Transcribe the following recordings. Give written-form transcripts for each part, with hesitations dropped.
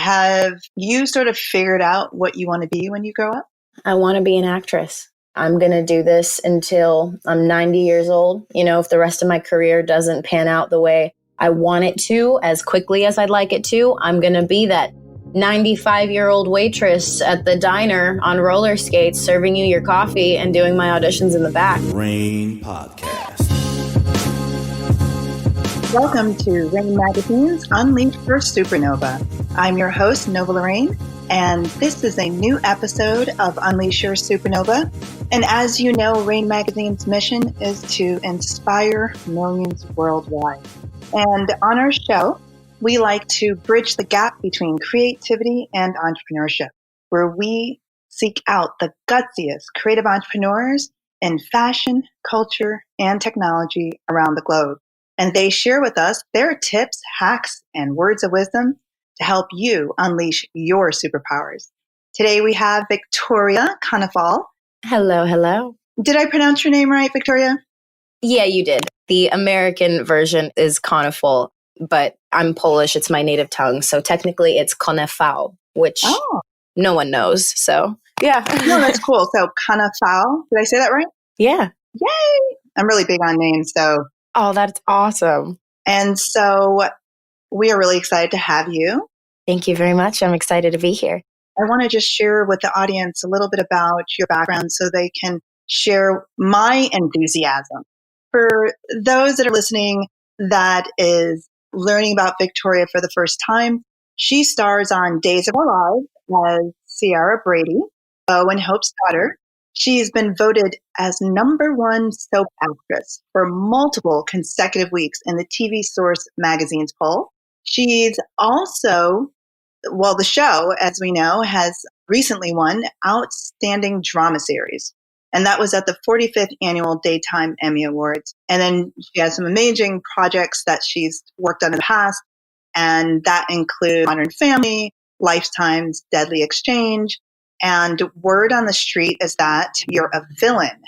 Have you sort of figured out what you want to be when you grow up? I want to be an actress. I'm going to do this until I'm 90 years old. If the rest of my career doesn't pan out the way I want it to, as quickly as I'd like it to, I'm going to be that 95-year-old waitress at the diner on roller skates, serving you your coffee and doing my auditions in the back. Rain Podcast. Welcome to Rain Magazine's Unleash Your Supernova. I'm your host, Nova Lorraine, and this is a new episode of Unleash Your Supernova. And as you know, Rain Magazine's mission is to inspire millions worldwide. And on our show, we like to bridge the gap between creativity and entrepreneurship, where we seek out the gutsiest creative entrepreneurs in fashion, culture, and technology around the globe. And they share with us their tips, hacks, and words of wisdom to help you unleash your superpowers. Today we have Victoria Konefal. Hello, hello. Did I pronounce your name right, Victoria? Yeah, you did. The American version is Konefal, but I'm Polish. It's my native tongue. So technically it's Konefal, which no one knows. So yeah. No, that's cool. So Konefal, did I say that right? Yeah. Yay! I'm really big on names, so. Oh, that's awesome. And so we are really excited to have you. Thank you very much. I'm excited to be here. I want to just share with the audience a little bit about your background so they can share my enthusiasm. For those that are listening that is learning about Victoria for the first time, she stars on Days of Our Lives as Sierra Brady, Bo and Hope's daughter. She's been voted as #1 soap actress for multiple consecutive weeks in the TV Source magazine's poll. She's also, the show, as we know, has recently won Outstanding Drama Series. And that was at the 45th Annual Daytime Emmy Awards. And then she has some amazing projects that she's worked on in the past. And that include Modern Family, Lifetime's Deadly Exchange. And word on the street is that you're a villain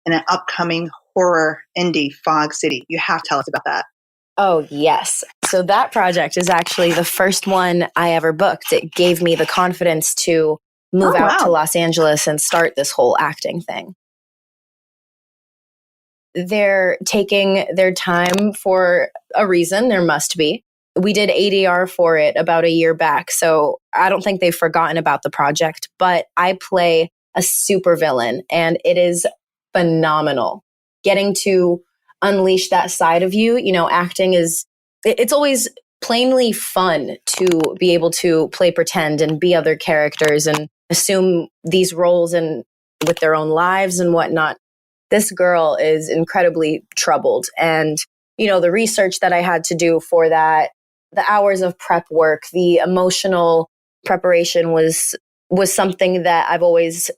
in an upcoming horror indie, Fog City. You have to tell us about that. Oh, yes. So that project is actually the first one I ever booked. It gave me the confidence to move out to Los Angeles and start this whole acting thing. They're taking their time for a reason. There must be. We did ADR for it about a year back, so I don't think they've forgotten about the project, but I play a supervillain, and it is phenomenal. Getting to unleash that side of you, acting it's always plainly fun to be able to play pretend and be other characters and assume these roles and with their own lives and whatnot. This girl is incredibly troubled, and, the research that I had to do for that, the hours of prep work, the emotional preparation was something that I've always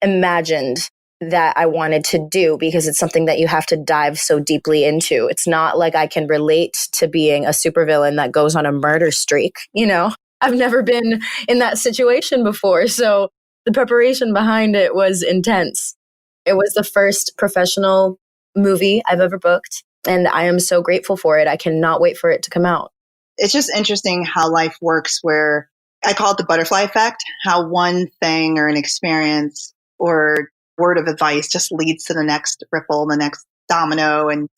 imagined that I wanted to do, because it's something that you have to dive so deeply into. It's not like I can relate to being a supervillain that goes on a murder streak. I've never been in that situation before. So the preparation behind it was intense. It was the first professional movie I've ever booked, and I am so grateful for it. I cannot wait for it to come out. It's just interesting how life works, where I call it the butterfly effect, how one thing or an experience or word of advice just leads to the next ripple, the next domino. And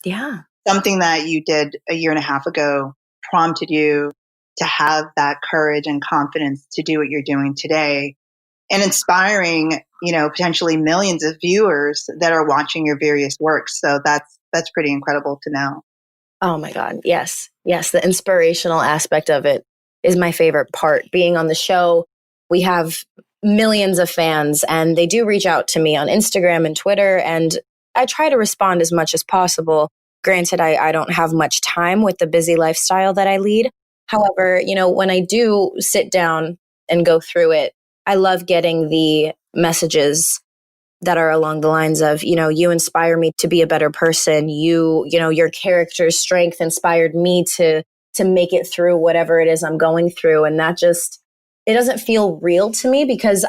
something that you did a year and a half ago prompted you to have that courage and confidence to do what you're doing today, and inspiring, potentially millions of viewers that are watching your various works. So that's pretty incredible to know. Oh my God. Yes. Yes. The inspirational aspect of it is my favorite part. Being on the show, we have millions of fans, and they do reach out to me on Instagram and Twitter, and I try to respond as much as possible. Granted, I don't have much time with the busy lifestyle that I lead. However, when I do sit down and go through it, I love getting the messages that are along the lines of, you inspire me to be a better person. Your character's strength inspired me to make it through whatever it is I'm going through. And that it doesn't feel real to me, because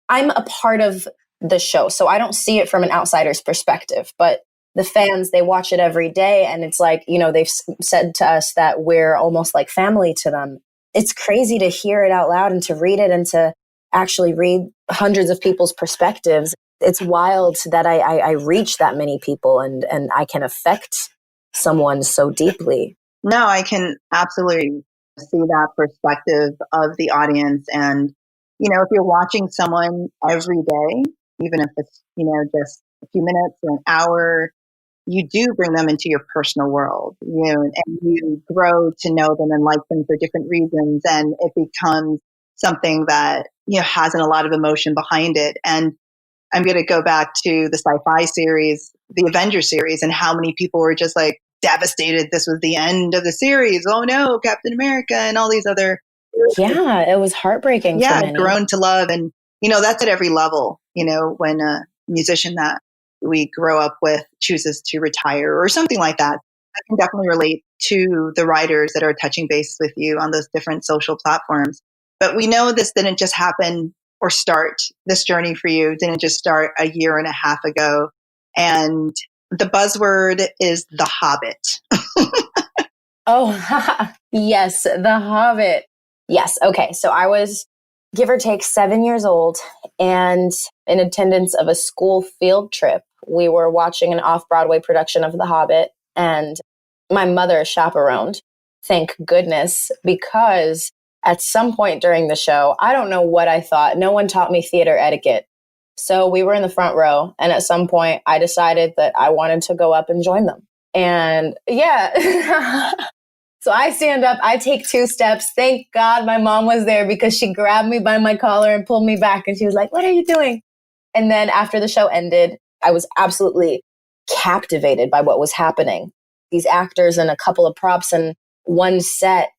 I'm a part of the show. So I don't see it from an outsider's perspective, but the fans, they watch it every day. And it's like, they've said to us that we're almost like family to them. it's crazy to hear it out loud and to read it and to actually read hundreds of people's perspectives. It's wild that I reach that many people and I can affect someone so deeply. No, I can absolutely see that perspective of the audience. And, if you're watching someone every day, even if it's, just a few minutes or an hour, you do bring them into your personal world, and you grow to know them and like them for different reasons. And it becomes something that, has a lot of emotion behind it. And I'm going to go back to the sci-fi series, the Avengers series, and how many people were just like devastated. This was the end of the series. Oh no, Captain America and all these other. Yeah, it was heartbreaking. Yeah, for many. Grown to love. And, that's at every level, when a musician that we grow up with chooses to retire or something like that. I can definitely relate to the writers that are touching base with you on those different social platforms. But we know this didn't just happen or start. This journey for you didn't just start a year and a half ago. And the buzzword is The Hobbit. Oh, yes, The Hobbit. Yes. Okay. So I was, give or take, 7 years old and in attendance of a school field trip. We were watching an off-Broadway production of The Hobbit, and my mother chaperoned. Thank goodness, because at some point during the show, I don't know what I thought. No one taught me theater etiquette. So we were in the front row, and at some point I decided that I wanted to go up and join them. And yeah. So I stand up, I take 2 steps. Thank God my mom was there, because she grabbed me by my collar and pulled me back. And she was like, "What are you doing?" And then after the show ended, I was absolutely captivated by what was happening. These actors and a couple of props and one set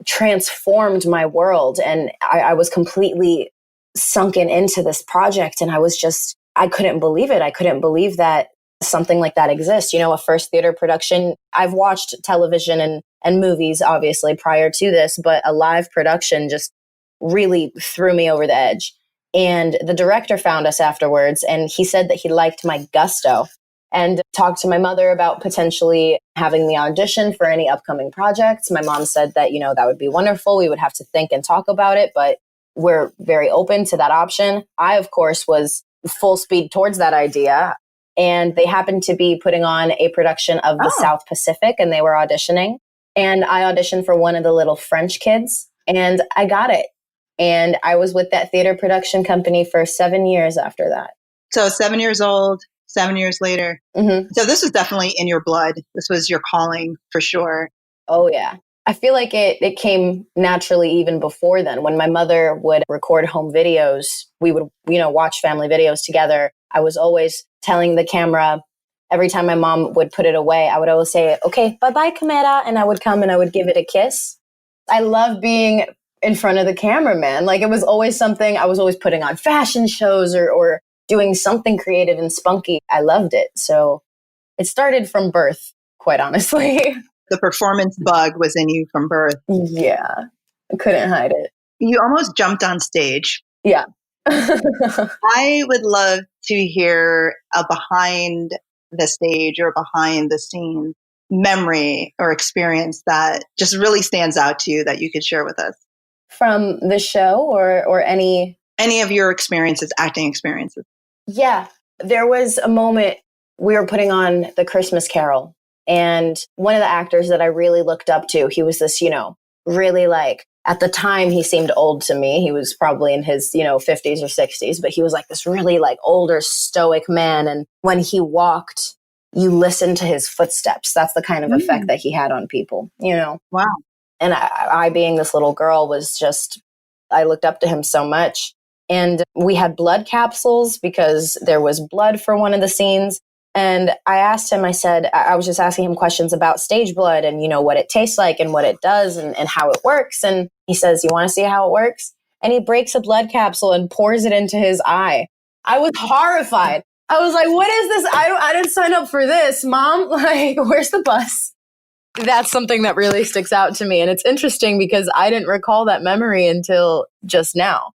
transformed my world. And I was completely sunken into this project. And I couldn't believe it. I couldn't believe that something like that exists. A first theater production. I've watched television and movies, obviously, prior to this, but a live production just really threw me over the edge. And the director found us afterwards, and he said that he liked my gusto and talked to my mother about potentially having me audition for any upcoming projects. My mom said that, that would be wonderful. We would have to think and talk about it, but we're very open to that option. I, of course, was full speed towards that idea. And they happened to be putting on a production of the South Pacific, and they were auditioning. And I auditioned for one of the little French kids, and I got it. And I was with that theater production company for 7 years after that. So 7 years old, 7 years later. Mm-hmm. So this was definitely in your blood. This was your calling for sure. Oh, yeah. I feel like it came naturally even before then. When my mother would record home videos, we would, watch family videos together. I was always telling the camera, every time my mom would put it away, I would always say, "Okay, bye-bye, camera." And I would come and I would give it a kiss. I love being in front of the camera, man. Like, it was always something. I was always putting on fashion shows or doing something creative and spunky. I loved it. So it started from birth, quite honestly. The performance bug was in you from birth. Yeah, I couldn't hide it. You almost jumped on stage. Yeah. I would love to hear a behind the stage or behind the scene memory or experience that just really stands out to you that you could share with us. From the show or any of your experiences, acting experiences. Yeah, there was a moment we were putting on The Christmas Carol, and one of the actors that I really looked up to, he was this, really like, at the time he seemed old to me. He was probably in his, 50s or 60s, but he was like this really like older stoic man. And when he walked, you listened to his footsteps. That's the kind of effect that he had on people, Wow. And I being this little girl I looked up to him so much. And we had blood capsules because there was blood for one of the scenes. And I asked him, I was just asking him questions about stage blood and, what it tastes like and what it does and how it works. And he says, "You want to see how it works?" And he breaks a blood capsule and pours it into his eye. I was horrified. I was like, "What is this? I didn't sign up for this, Mom. Like, where's the bus?" That's something that really sticks out to me. And it's interesting because I didn't recall that memory until just now.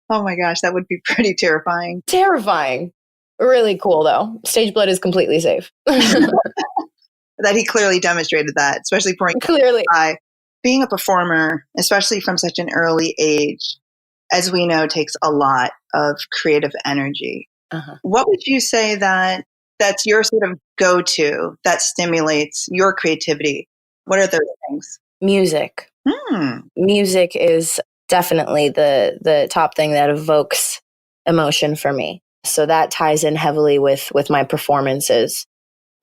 Oh my gosh, that would be pretty terrifying. Terrifying. Really cool, though. Stage blood is completely safe. That he clearly demonstrated that, especially pouring Clearly. eye. being a performer, especially from such an early age, as we know, takes a lot of creative energy. What would you say that's your sort of go-to that stimulates your creativity? What are those things? Music. Music is definitely the top thing that evokes emotion for me. So that ties in heavily with my performances.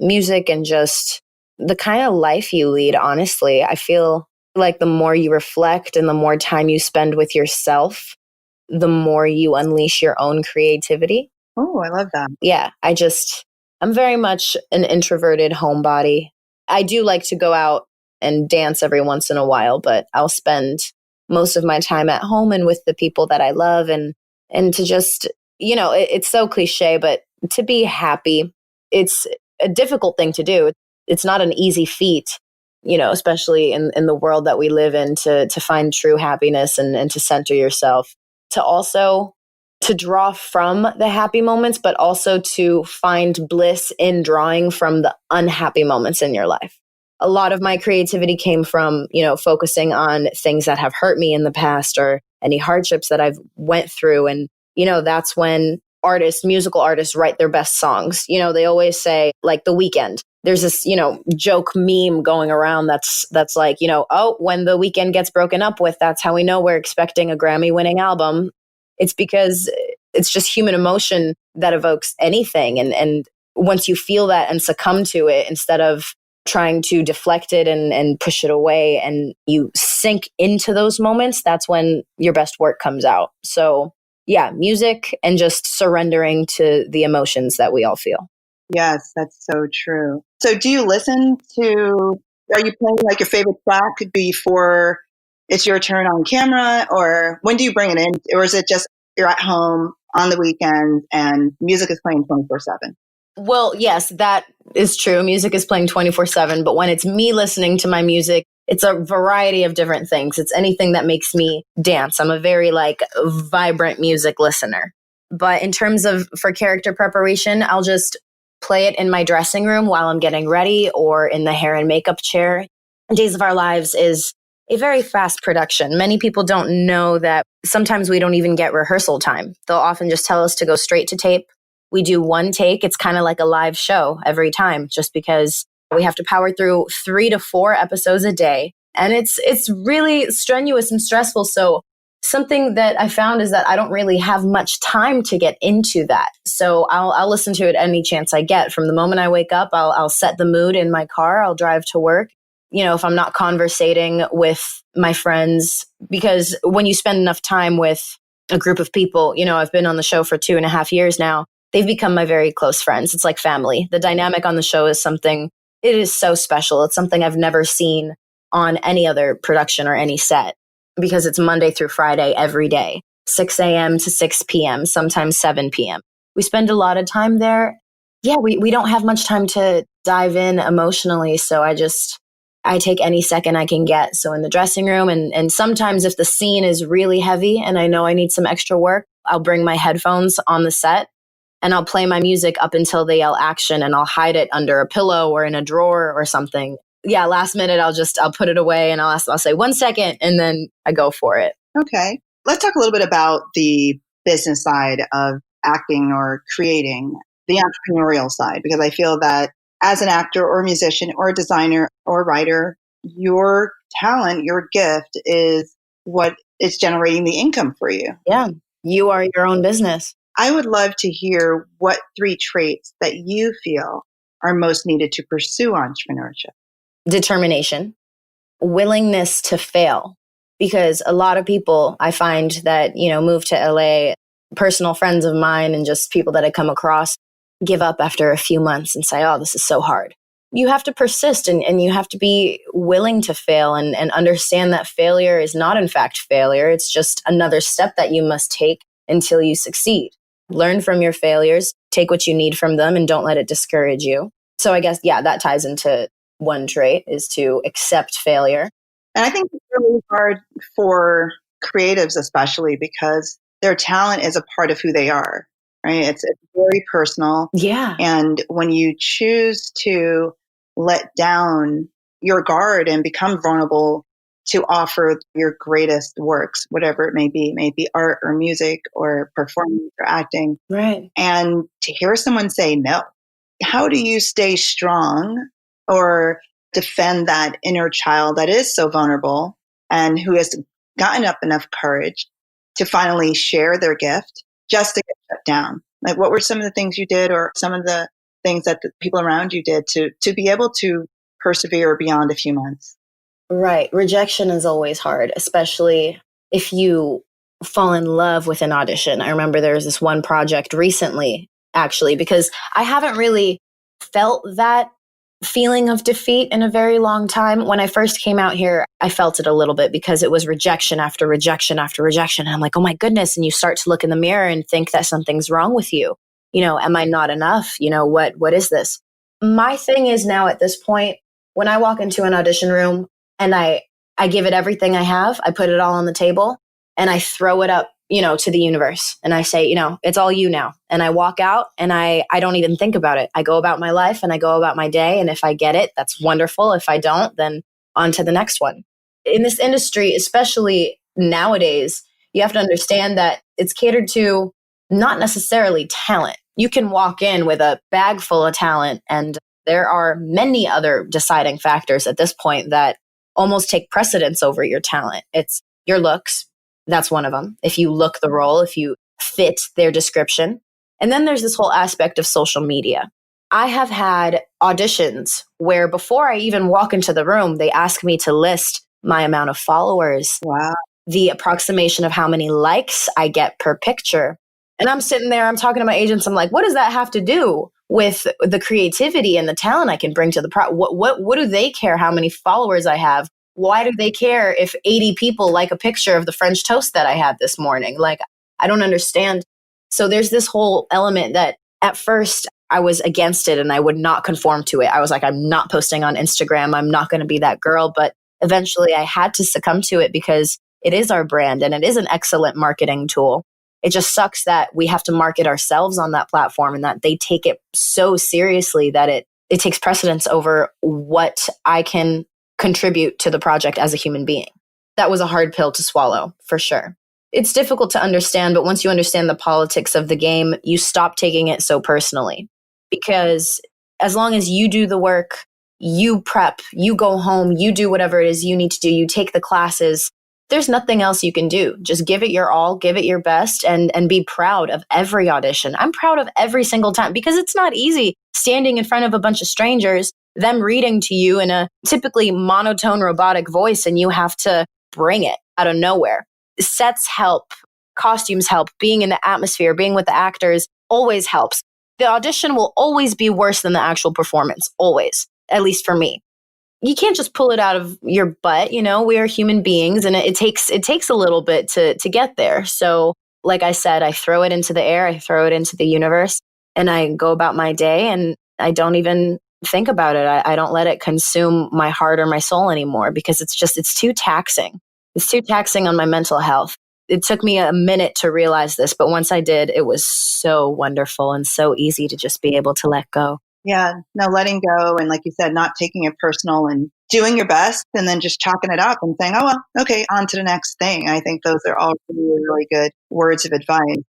Music and just the kind of life you lead, honestly. I feel like the more you reflect and the more time you spend with yourself, the more you unleash your own creativity. Oh, I love that. Yeah, I'm very much an introverted homebody. I do like to go out and dance every once in a while, but I'll spend most of my time at home and with the people that I love and to just, it's so cliche, but to be happy, it's a difficult thing to do. It's not an easy feat, especially in the world that we live in to find true happiness and to center yourself, to also to draw from the happy moments, but also to find bliss in drawing from the unhappy moments in your life. A lot of my creativity came from, focusing on things that have hurt me in the past or any hardships that I've went through. And, that's when musical artists write their best songs. They always say, like, The Weeknd. There's this, joke meme going around that's like, oh, when The Weeknd gets broken up with, that's how we know we're expecting a Grammy-winning album. It's because it's just human emotion that evokes anything. And once you feel that and succumb to it, instead of trying to deflect it and push it away, and you sink into those moments, that's when your best work comes out. So yeah, music and just surrendering to the emotions that we all feel. Yes, that's so true. So do you are you playing like your favorite track before it's your turn on camera, or when do you bring it in? Or is it just you're at home on the weekend and music is playing 24/7? Well, yes, that is true. Music is playing 24/7, but when it's me listening to my music, it's a variety of different things. It's anything that makes me dance. I'm a very vibrant music listener. But in terms of for character preparation, I'll just play it in my dressing room while I'm getting ready or in the hair and makeup chair. Days of Our Lives is a very fast production. Many people don't know that sometimes we don't even get rehearsal time. They'll often just tell us to go straight to tape. We do one take. It's kind of like a live show every time, just because we have to power through 3 to 4 episodes a day. And it's really strenuous and stressful. So something that I found is that I don't really have much time to get into that. So I'll listen to it any chance I get. From the moment I wake up, I'll set the mood in my car. I'll drive to work. If I'm not conversating with my friends, because when you spend enough time with a group of people, I've been on the show for 2.5 years now. They've become my very close friends. It's like family. The dynamic on the show is it is so special. It's something I've never seen on any other production or any set, because it's Monday through Friday every day, 6 a.m. to 6 p.m., sometimes 7 p.m. We spend a lot of time there. Yeah, we don't have much time to dive in emotionally. So I take any second I can get. So in the dressing room, and sometimes if the scene is really heavy and I know I need some extra work, I'll bring my headphones on the set and I'll play my music up until they yell action, and I'll hide it under a pillow or in a drawer or something. Yeah, last minute I'll put it away and I'll say 1 second, and then I go for it. Okay. Let's talk a little bit about the business side of acting or creating, the entrepreneurial side, because I feel that as an actor or musician or designer or writer, your talent, your gift is what is generating the income for you. Yeah, you are your own business. I would love to hear what 3 traits that you feel are most needed to pursue entrepreneurship. Determination, willingness to fail, because a lot of people I find that, move to LA, personal friends of mine and just people that I come across, give up after a few months and say, oh, this is so hard. You have to persist and you have to be willing to fail and understand that failure is not in fact failure. It's just another step that you must take until you succeed. Learn from your failures, take what you need from them, and don't let it discourage you. So I guess, yeah, that ties into one trait, is to accept failure. And I think it's really hard for creatives, especially because their talent is a part of who they are, right? It's very personal. Yeah. And when you choose to let down your guard and become vulnerable, to offer your greatest works, whatever it may be art or music or performance or acting. Right. And to hear someone say no, how do you stay strong or defend that inner child that is so vulnerable and who has gotten up enough courage to finally share their gift just to get shut down? Like, what were some of the things you did or some of the things that the people around you did to be able to persevere beyond a few months? Right. Rejection is always hard, especially if you fall in love with an audition. I remember there was this one project recently, actually, because I haven't really felt that feeling of defeat in a very long time. When I first came out here, I felt it a little bit because it was rejection after rejection after rejection. And I'm like, oh my goodness. And you start to look in the mirror and think that something's wrong with you. Am I not enough? What is this? My thing is now at this point, when I walk into an audition room, and I give it everything I have. I put it all on the table and I throw it up, to the universe. And I say, it's all you now. And I walk out and I don't even think about it. I go about my life and I go about my day. And if I get it, that's wonderful. If I don't, then on to the next one. In this industry, especially nowadays, you have to understand that it's catered to not necessarily talent. You can walk in with a bag full of talent, and there are many other deciding factors at this point that almost take precedence over your talent. It's your looks. That's one of them. If you look the role, if you fit their description. And then there's this whole aspect of social media. I have had auditions where before I even walk into the room, they ask me to list my amount of followers, Wow. the approximation of how many likes I get per picture. And I'm sitting there, I'm talking to my agents. I'm like, what does that have to do with the creativity and the talent I can bring to the what do they care how many followers I have? Why do they care if 80 people like a picture of the French toast that I had this morning? Like, I don't understand. So there's this whole element that at first I was against it and I would not conform to it. I was like, I'm not posting on Instagram. I'm not going to be that girl. But eventually I had to succumb to it because it is our brand and it is an excellent marketing tool. It just sucks that we have to market ourselves on that platform and that they take it so seriously that it takes precedence over what I can contribute to the project as a human being. That was a hard pill to swallow, for sure. It's difficult to understand, but once you understand the politics of the game, you stop taking it so personally. Because as long as you do the work, you prep, you go home, you do whatever it is you need to do, you take the classes, there's nothing else you can do. Just give it your all, give it your best, and be proud of every audition. I'm proud of every single time because it's not easy standing in front of a bunch of strangers, them reading to you in a typically monotone robotic voice, and you have to bring it out of nowhere. Sets help, costumes help, being in the atmosphere, being with the actors always helps. The audition will always be worse than the actual performance, always, at least for me. You can't just pull it out of your butt. We are human beings and it takes a little bit to get there. So like I said, I throw it into the air, I throw it into the universe and I go about my day and I don't even think about it. I don't let it consume my heart or my soul anymore because it's too taxing. It's too taxing on my mental health. It took me a minute to realize this, but once I did, it was so wonderful and so easy to just be able to let go. Yeah, no, letting go. And like you said, not taking it personal and doing your best and then just chalking it up and saying, oh, well, okay, on to the next thing. I think those are all really, really good words of advice.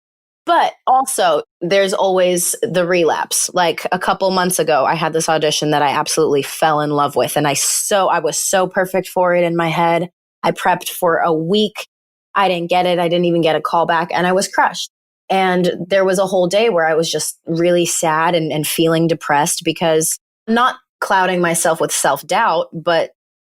But also, there's always the relapse. Like a couple months ago, I had this audition that I absolutely fell in love with. And I was so perfect for it in my head. I prepped for a week. I didn't get it. I didn't even get a call back and I was crushed. And there was a whole day where I was just really sad and feeling depressed because not clouding myself with self-doubt, but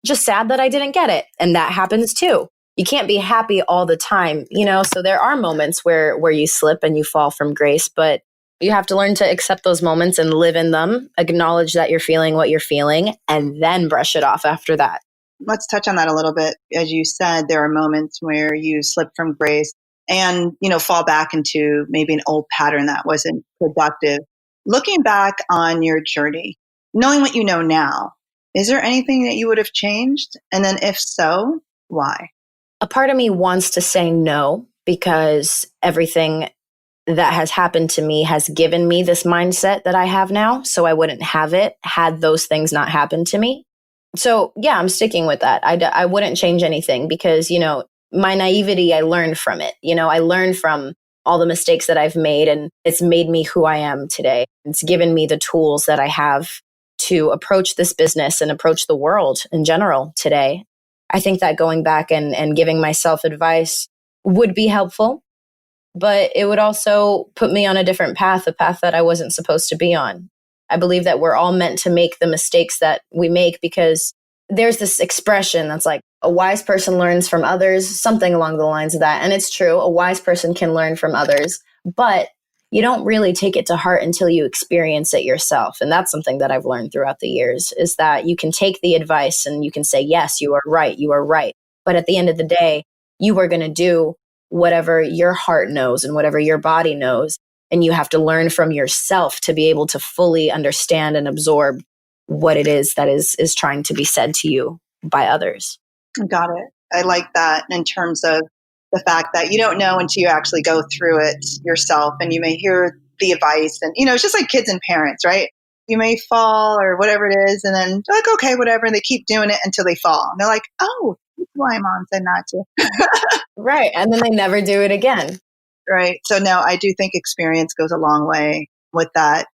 just sad that I didn't get it. And that happens too. You can't be happy all the time, so there are moments where you slip and you fall from grace, but you have to learn to accept those moments and live in them, acknowledge that you're feeling what you're feeling, and then brush it off after that. Let's touch on that a little bit. As you said, there are moments where you slip from grace and, fall back into maybe an old pattern that wasn't productive. Looking back on your journey, knowing what you know now, is there anything that you would have changed? And then if so, why? A part of me wants to say no because everything that has happened to me has given me this mindset that I have now. So I wouldn't have it had those things not happened to me. So yeah, I'm sticking with that. I wouldn't change anything because, my naivety, I learned from it. I learned from all the mistakes that I've made, and it's made me who I am today. It's given me the tools that I have to approach this business and approach the world in general today. I think that going back and giving myself advice would be helpful, but it would also put me on a different path, a path that I wasn't supposed to be on. I believe that we're all meant to make the mistakes that we make because there's this expression that's like, a wise person learns from others, something along the lines of that. And it's true, a wise person can learn from others, but you don't really take it to heart until you experience it yourself. And that's something that I've learned throughout the years, is that you can take the advice and you can say, yes, you are right, you are right. But at the end of the day, you are going to do whatever your heart knows and whatever your body knows. And you have to learn from yourself to be able to fully understand and absorb what it is that is trying to be said to you by others. Got it. I like that in terms of the fact that you don't know until you actually go through it yourself, and you may hear the advice, and it's just like kids and parents, right? You may fall or whatever it is, and then they're like, okay, whatever, and they keep doing it until they fall. And they're like, oh, that's why mom said not to. Right. And then they never do it again. Right. So no, I do think experience goes a long way with that.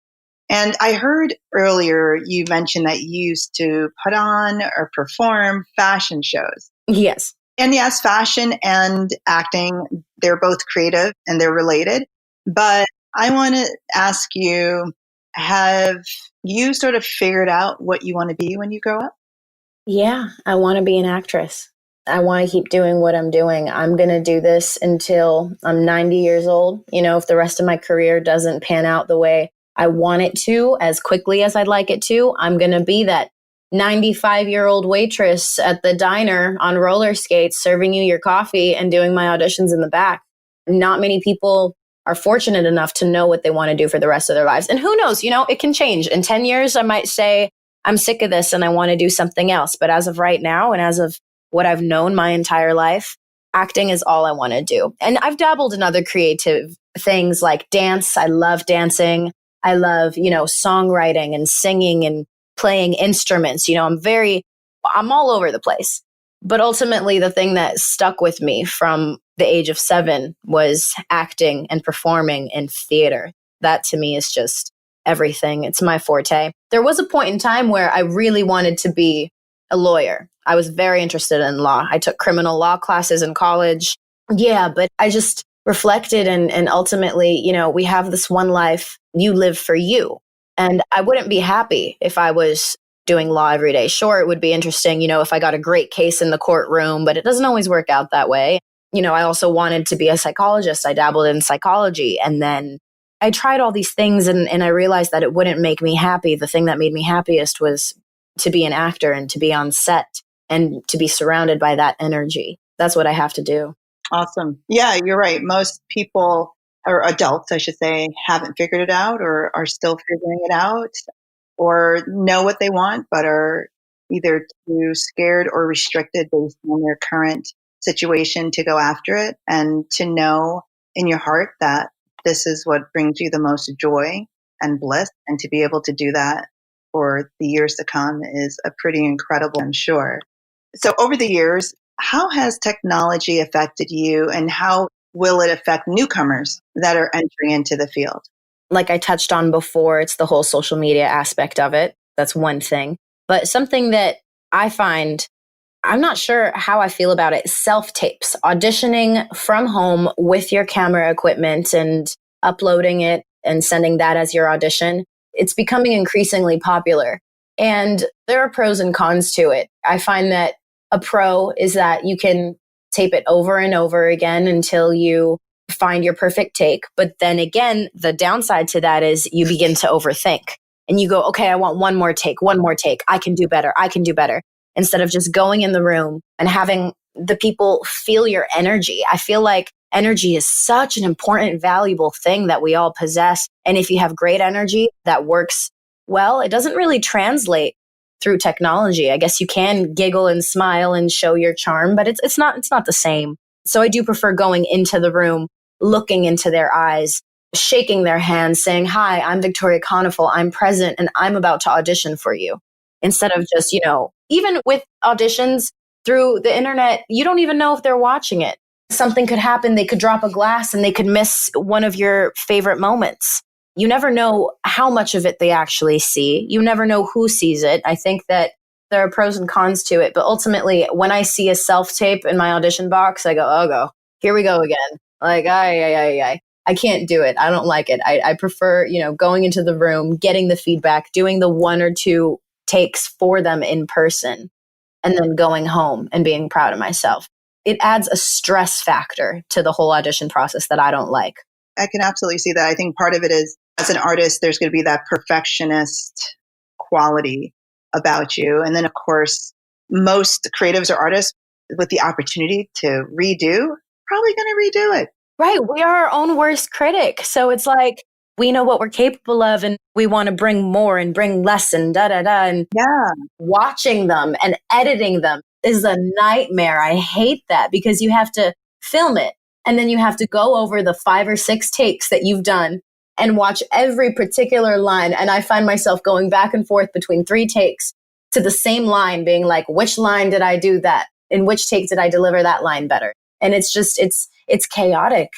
And I heard earlier you mentioned that you used to put on or perform fashion shows. Yes. And yes, fashion and acting, they're both creative and they're related. But I want to ask you, have you sort of figured out what you want to be when you grow up? Yeah, I want to be an actress. I want to keep doing what I'm doing. I'm going to do this until I'm 90 years old. If the rest of my career doesn't pan out the way I want it to, as quickly as I'd like it to, I'm going to be that 95-year-old waitress at the diner on roller skates, serving you your coffee and doing my auditions in the back. Not many people are fortunate enough to know what they want to do for the rest of their lives. And who knows, it can change. In 10 years, I might say, I'm sick of this and I want to do something else. But as of right now, and as of what I've known my entire life, acting is all I want to do. And I've dabbled in other creative things like dance. I love dancing. I love, songwriting and singing and playing instruments. I'm all over the place. But ultimately, the thing that stuck with me from the age of 7 was acting and performing in theater. That to me is just everything. It's my forte. There was a point in time where I really wanted to be a lawyer. I was very interested in law. I took criminal law classes in college. Yeah, but I just reflected and ultimately, we have this one life. You live for you. And I wouldn't be happy if I was doing law every day. Sure, it would be interesting, if I got a great case in the courtroom, but it doesn't always work out that way. I also wanted to be a psychologist. I dabbled in psychology, and then I tried all these things and I realized that it wouldn't make me happy. The thing that made me happiest was to be an actor and to be on set and to be surrounded by that energy. That's what I have to do. Awesome. Yeah, you're right. Most people, or adults, I should say, haven't figured it out or are still figuring it out or know what they want, but are either too scared or restricted based on their current situation to go after it, and to know in your heart that this is what brings you the most joy and bliss, and to be able to do that for the years to come is a pretty incredible, I'm sure. So over the years, how has technology affected you, and how will it affect newcomers that are entering into the field? Like I touched on before, it's the whole social media aspect of it. That's one thing. But something that I find, I'm not sure how I feel about it, self-tapes, auditioning from home with your camera equipment and uploading it and sending that as your audition. It's becoming increasingly popular. And there are pros and cons to it. I find that a pro is that you can tape it over and over again until you find your perfect take. But then again, the downside to that is you begin to overthink and you go, okay, I want one more take. I can do better. Instead of just going in the room and having the people feel your energy. I feel like energy is such an important, valuable thing that we all possess. And if you have great energy that works well, it doesn't really translate through technology. I guess you can giggle and smile and show your charm, but it's not the same. So I do prefer going into the room, looking into their eyes, shaking their hands, saying, "Hi, I'm Victoria Konefal. I'm present and I'm about to audition for you." instead of just, even with auditions through the internet, you don't even know if they're watching it. Something could happen. They could drop a glass and they could miss one of your favorite moments. You never know how much of it they actually see. You never know who sees it. I think that there are pros and cons to it. But ultimately, when I see a self-tape in my audition box, I go, here we go again. Like, I can't do it. I don't like it. I prefer, going into the room, getting the feedback, doing the one or two takes for them in person, and then going home and being proud of myself. It adds a stress factor to the whole audition process that I don't like. I can absolutely see that. I think part of it is, as an artist, there's going to be that perfectionist quality about you. And then, of course, most creatives or artists with the opportunity to redo, probably going to redo it. Right. We are our own worst critic. So it's like, we know what we're capable of and we want to bring more and bring less and da-da-da. And watching them and editing them is a nightmare. I hate that because you have to film it and then you have to go over the 5 or 6 takes that you've done and watch every particular line. And I find myself going back and forth between 3 takes to the same line, being like, which line did I do that? In which take did I deliver that line better? And it's just, it's chaotic.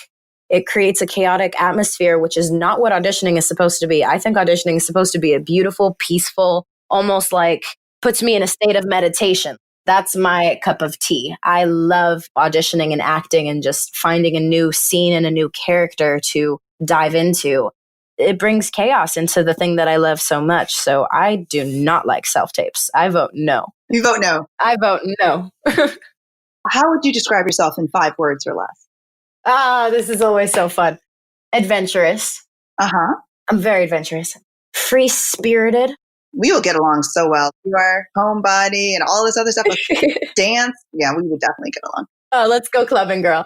It creates a chaotic atmosphere, which is not what auditioning is supposed to be. I think auditioning is supposed to be a beautiful, peaceful, almost like puts me in a state of meditation. That's my cup of tea. I love auditioning and acting and just finding a new scene and a new character to dive into. It brings chaos into the thing that I love so much. So I do not like self-tapes. I vote no. You vote no. I vote no. How would you describe yourself in 5 words or less? This is always so fun. Adventurous. Uh-huh. I'm very adventurous. Free-spirited. We will get along so well. You are homebody and all this other stuff. Dance. Yeah, we would definitely get along. Oh, let's go clubbing, girl.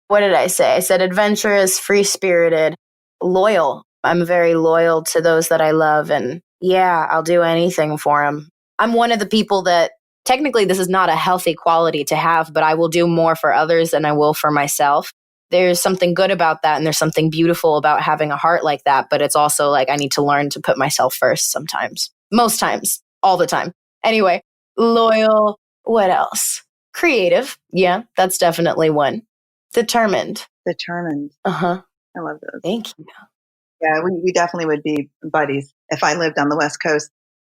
What did I say? I said adventurous, free-spirited, loyal. I'm very loyal to those that I love. And yeah, I'll do anything for them. I'm one of the people that technically this is not a healthy quality to have, but I will do more for others than I will for myself. There's something good about that. And there's something beautiful about having a heart like that. But it's also like I need to learn to put myself first sometimes. Most times. All the time. Anyway, loyal. What else? Creative. Yeah, that's definitely one. Determined. Determined. Uh-huh. I love those. Thank you. Yeah, we definitely would be buddies if I lived on the West Coast.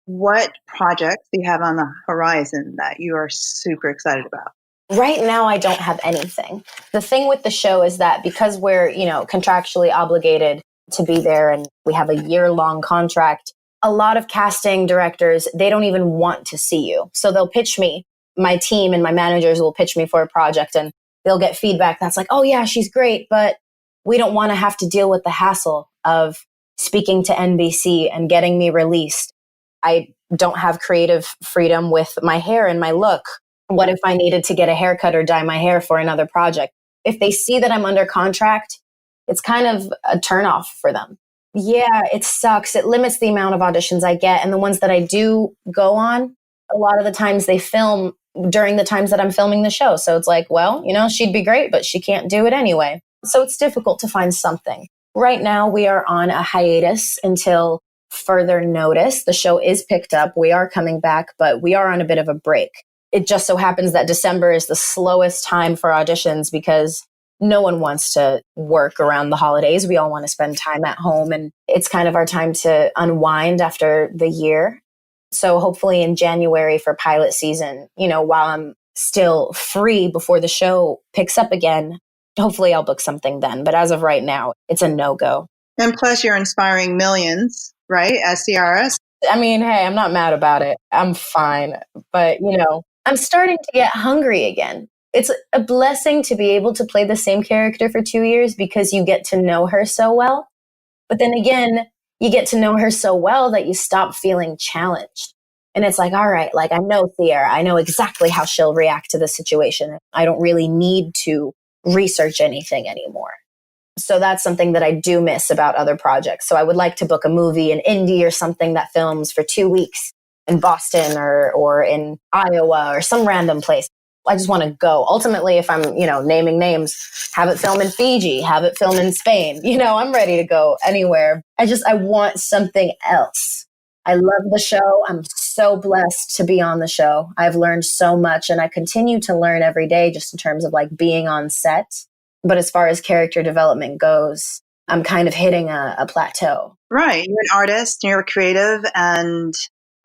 What projects do you have on the horizon that you are super excited about? Right now, I don't have anything. The thing with the show is that because we're, contractually obligated to be there and we have a year-long contract, a lot of casting directors, they don't even want to see you. So they'll pitch me, my team and my managers will pitch me for a project and they'll get feedback that's like, oh yeah, she's great, but we don't want to have to deal with the hassle of speaking to NBC and getting me released. I don't have creative freedom with my hair and my look. What if I needed to get a haircut or dye my hair for another project? If they see that I'm under contract, it's kind of a turnoff for them. Yeah, it sucks. It limits the amount of auditions I get. And the ones that I do go on, a lot of the times they film during the times that I'm filming the show. So it's like, well, she'd be great, but she can't do it anyway. So it's difficult to find something. Right now, we are on a hiatus until further notice. The show is picked up. We are coming back, but we are on a bit of a break. It just so happens that December is the slowest time for auditions because no one wants to work around the holidays. We all want to spend time at home, and it's kind of our time to unwind after the year. So hopefully in January for pilot season, while I'm still free before the show picks up again, hopefully I'll book something then. But as of right now, it's a no-go. And plus you're inspiring millions, right? As CRS. I mean, hey, I'm not mad about it. I'm fine. But, I'm starting to get hungry again. It's a blessing to be able to play the same character for 2 years because you get to know her so well. But then again, you get to know her so well that you stop feeling challenged. And it's like, all right, like I know Sierra. I know exactly how she'll react to the situation. I don't really need to research anything anymore. So that's something that I do miss about other projects. So I would like to book a movie in Indy or something that films for 2 weeks in Boston or in Iowa or some random place. I just want to go. Ultimately, if I'm, naming names, have it film in Fiji, have it film in Spain. I'm ready to go anywhere. I want something else. I love the show. I'm so blessed to be on the show. I've learned so much and I continue to learn every day just in terms of like being on set. But as far as character development goes, I'm kind of hitting a plateau. Right. You're an artist, you're creative, and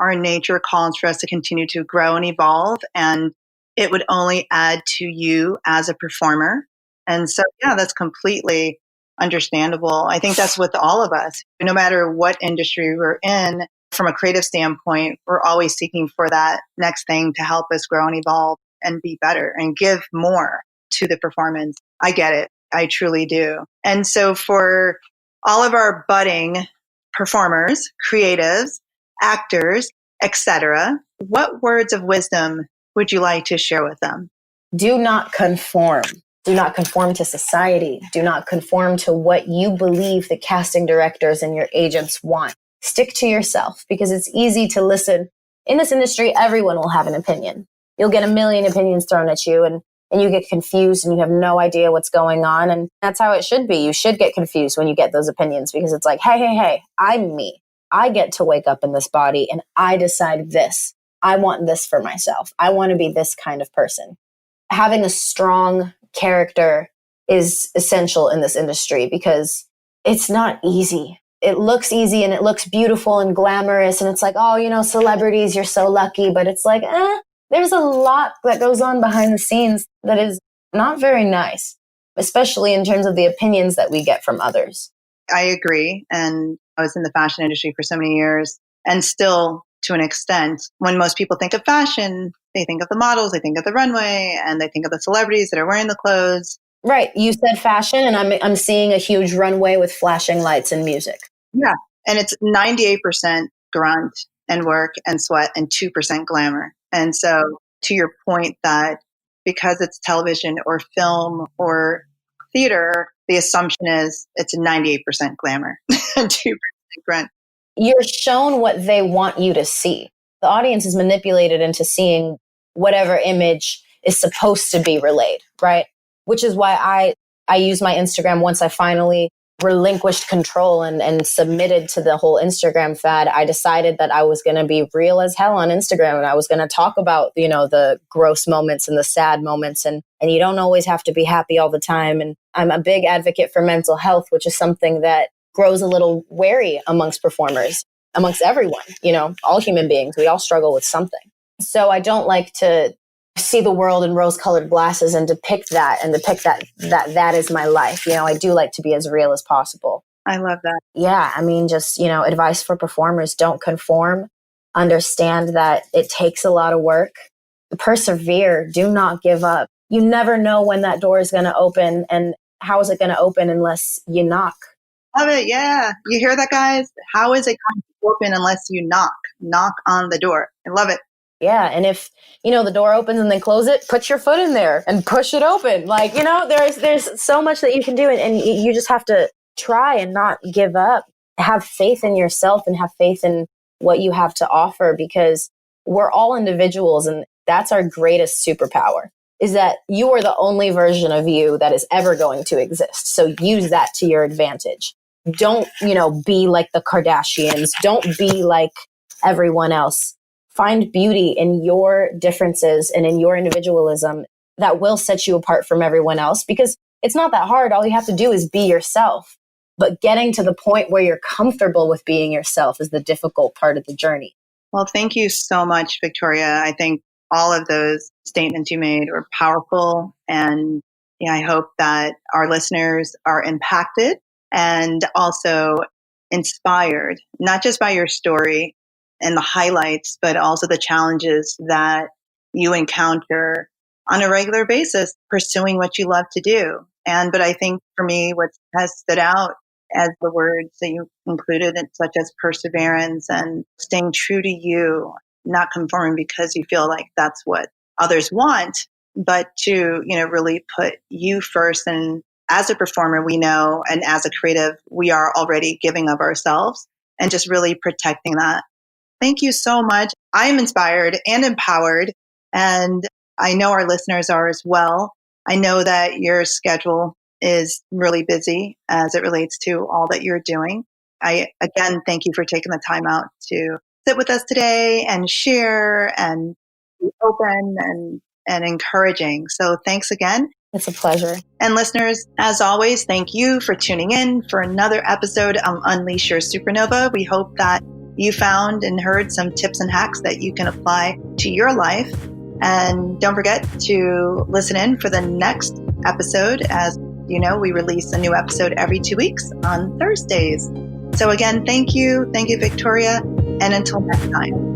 our nature calls for us to continue to grow and evolve. And it would only add to you as a performer. And so, yeah, that's completely understandable. I think that's with all of us. No matter what industry we're in, from a creative standpoint, we're always seeking for that next thing to help us grow and evolve and be better and give more to the performance. I get it. I truly do. And so for all of our budding performers, creatives, actors, etc., what words of wisdom would you like to share with them? Do not conform. Do not conform to society. Do not conform to what you believe the casting directors and your agents want. Stick to yourself because it's easy to listen. In this industry, everyone will have an opinion. You'll get a million opinions thrown at you and you get confused and you have no idea what's going on. And that's how it should be. You should get confused when you get those opinions because it's like, hey, I'm me. I get to wake up in this body and I decide this. I want this for myself. I want to be this kind of person. Having a strong character is essential in this industry because it's not easy. It looks easy and it looks beautiful and glamorous. And it's like, oh, celebrities, you're so lucky. But it's like, there's a lot that goes on behind the scenes that is not very nice, especially in terms of the opinions that we get from others. I agree. And I was in the fashion industry for so many years and still to an extent, when most people think of fashion, they think of the models, they think of the runway, and they think of the celebrities that are wearing the clothes. Right. You said fashion, and I'm seeing a huge runway with flashing lights and music. Yeah. And it's 98% grunt and work and sweat and 2% glamour. And so to your point that because it's television or film or theater, the assumption is it's 98% glamour and 2% grunt. You're shown what they want you to see. The audience is manipulated into seeing whatever image is supposed to be relayed, right? Which is why I use my Instagram once I finally relinquished control and submitted to the whole Instagram fad. I decided that I was going to be real as hell on Instagram and I was going to talk about, the gross moments and the sad moments and you don't always have to be happy all the time. And I'm a big advocate for mental health, which is something that grows a little wary amongst performers, amongst everyone, all human beings. We all struggle with something. So I don't like to see the world in rose-colored glasses and depict that that is my life. I do like to be as real as possible. I love that. Yeah, I mean, just, advice for performers, don't conform. Understand that it takes a lot of work. Persevere. Do not give up. You never know when that door is going to open and how is it going to open unless you knock. Love it. Yeah. You hear that, guys? How is it going to open unless you knock on the door? I love it. Yeah. And if, the door opens and then close it, put your foot in there and push it open. Like, there's so much that you can do. And you just have to try and not give up. Have faith in yourself and have faith in what you have to offer because we're all individuals. And that's our greatest superpower is that you are the only version of you that is ever going to exist. So use that to your advantage. Don't, be like the Kardashians. Don't be like everyone else. Find beauty in your differences and in your individualism that will set you apart from everyone else because it's not that hard. All you have to do is be yourself. But getting to the point where you're comfortable with being yourself is the difficult part of the journey. Well, thank you so much, Victoria. I think all of those statements you made were powerful. And I hope that our listeners are impacted and also inspired, not just by your story and the highlights, but also the challenges that you encounter on a regular basis, pursuing what you love to do. But I think for me, what has stood out as the words that you included, such as perseverance and staying true to you, not conforming because you feel like that's what others want, but to, really put you first. And as a performer, we know, and as a creative, we are already giving of ourselves and just really protecting that. Thank you so much. I am inspired and empowered, and I know our listeners are as well. I know that your schedule is really busy as it relates to all that you're doing. I, again, thank you for taking the time out to sit with us today and share and be open and encouraging. So thanks again. It's a pleasure. And listeners, as always, thank you for tuning in for another episode of Unleash Your Supernova. We hope that you found and heard some tips and hacks that you can apply to your life. And don't forget to listen in for the next episode. As you know, we release a new episode every 2 weeks on Thursdays. So again, thank you. Thank you, Victoria. And until next time.